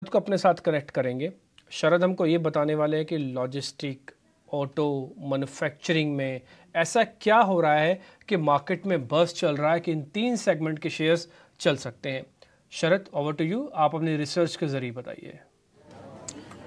को अपने साथ कनेक्ट करेंगे। शरद हमको ये बताने वाले हैं कि लॉजिस्टिक, ऑटो, मैन्युफैक्चरिंग में ऐसा क्या हो रहा है कि मार्केट में बज़ चल रहा है कि इन 3 सेगमेंट के शेयर्स चल सकते हैं। शरद, ओवर टू यू, आप अपनी रिसर्च के ज़रिए बताइए।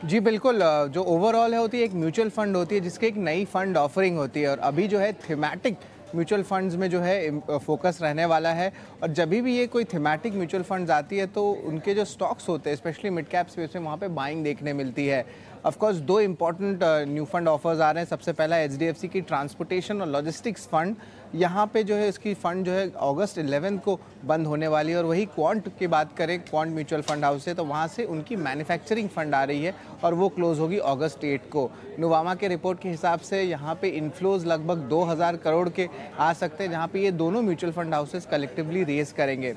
जी बिल्कुल, जो ओवरऑल है होती है एक म्यूचुअल फंड होती है जिसकी एक नई फंड ऑफरिंग होती है और अभी जो है थीमेटिक म्यूचुअल फंड्स में जो है फोकस रहने वाला है। और जब भी ये कोई थीमेटिक म्यूचुअल फंड्स आती है तो उनके जो स्टॉक्स होते हैं स्पेशली मिड कैप स्पेस में वहाँ पे बाइंग देखने मिलती है। Of course 2 important new fund offers आ रहे हैं। सबसे पहला HDFC की ट्रांसपोर्टेशन और लॉजिस्टिक्स फंड, यहाँ पे जो है इसकी फंड जो है अगस्त 11 को बंद होने वाली है। और वही क्वांट की बात करें, क्वांट म्यूचुअल फंड हाउस है, तो वहाँ से उनकी मैन्युफैक्चरिंग फंड आ रही है और वो क्लोज होगी अगस्त 8 को। नुवामा के रिपोर्ट के हिसाब से यहाँ पे इन्फ्लोज लगभग 2000 करोड़ के आ सकते हैं, जहाँ पे ये दोनों mutual fund houses collectively raise करेंगे।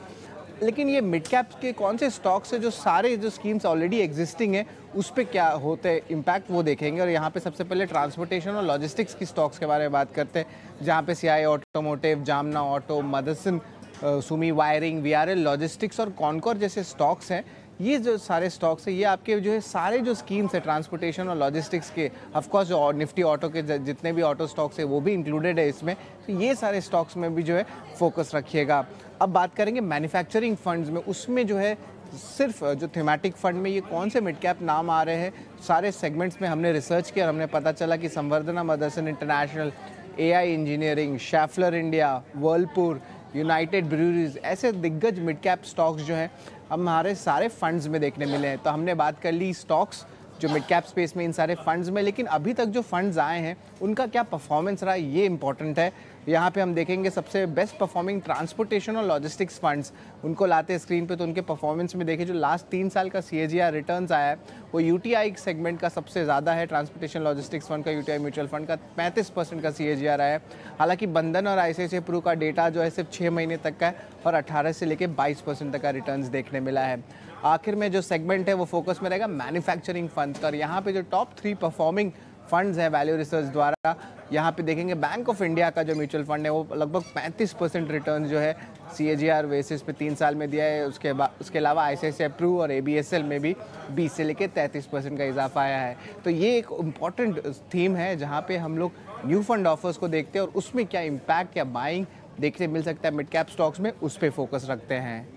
लेकिन ये मिड कैप के कौन से स्टॉक्स है जो सारे जो स्कीम्स ऑलरेडी एग्जिस्टिंग है उस पर क्या होते हैं इम्पैक्ट, वो देखेंगे। और यहाँ पे सबसे पहले ट्रांसपोर्टेशन और लॉजिस्टिक्स की स्टॉक्स के बारे में बात करते हैं, जहाँ पे CI automotive, Jamna auto, Motherson, Sumi wiring, VRL logistics और कॉनकोर जैसे स्टॉक्स हैं। ये जो सारे स्टॉक्स हैं ये आपके जो है सारे जो स्कीम्स है ट्रांसपोर्टेशन और लॉजिस्टिक्स के, ऑफकोर्स जो निफ्टी ऑटो के जितने भी ऑटो स्टॉक्स है वो भी इंक्लूडेड है इसमें। तो ये सारे स्टॉक्स में भी जो है फोकस रखिएगा। अब बात करेंगे मैन्युफैक्चरिंग फंड्स में, उसमें जो है सिर्फ जो थीमेटिक फंड में ये कौन से मिड कैप नाम आ रहे हैं, सारे सेगमेंट्स में हमने रिसर्च किया और हमने पता चला कि Samvardhana Motherson international, AI engineering, Schaeffler India, Whirlpool, United Breweries, ऐसे दिग्गज मिड कैप स्टॉक्स जो हैं हमारे सारे फंड्स में देखने मिले हैं। तो हमने बात कर ली स्टॉक्स जो मिड कैप स्पेस में इन सारे फंड्स में, लेकिन अभी तक जो फंड्स आए हैं उनका क्या परफॉर्मेंस रहा ये इंपॉर्टेंट है। यहाँ पे हम देखेंगे सबसे बेस्ट परफॉर्मिंग ट्रांसपोर्टेशन और लॉजिस्टिक्स फंड्स, उनको लाते हैं स्क्रीन पे। तो उनके परफॉर्मेंस में देखें जो लास्ट 3 साल का CAGR रिटर्न्स आया है वो UTI सेगमेंट का सबसे ज़्यादा है। ट्रांसपोर्टेशन लॉजिस्टिक्स फंड का, UTI म्यूचुअल फंड का 35% का CAGR आया है। हालांकि बंधन और ICICI प्रू का डेटा जो है सिर्फ 6 महीने तक का है और 18 से लेकर 22% तक का रिटर्न्स देखने मिला है। आखिर में जो सेगमेंट है वो फोकस में रहेगा मैन्युफैक्चरिंग फंड पर। यहाँ पे जो टॉप 3 परफॉर्मिंग फंड्स हैं वैल्यू रिसर्च द्वारा, यहाँ पे देखेंगे बैंक ऑफ इंडिया का जो म्यूचुअल फंड है वो लगभग 35% रिटर्न जो है CAGR बेसिस पे 3 साल में दिया है। उसके अलावा ICICI प्रू और ABSL में भी 20 से लेकर 33% का इजाफा आया है। तो ये एक इम्पॉर्टेंट थीम है जहाँ पे हम लोग न्यू फंड ऑफर्स को देखते हैं और उसमें क्या इम्पैक्ट या बाइंग देखने मिल सकता है मिड कैप स्टॉक्स में, उस पर फोकस रखते हैं।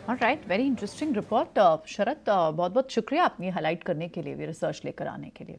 ऑलराइट, वेरी इंटरेस्टिंग रिपोर्ट शरद, बहुत बहुत शुक्रिया अपनी हाईलाइट करने के लिए, रिसर्च लेकर आने के लिए।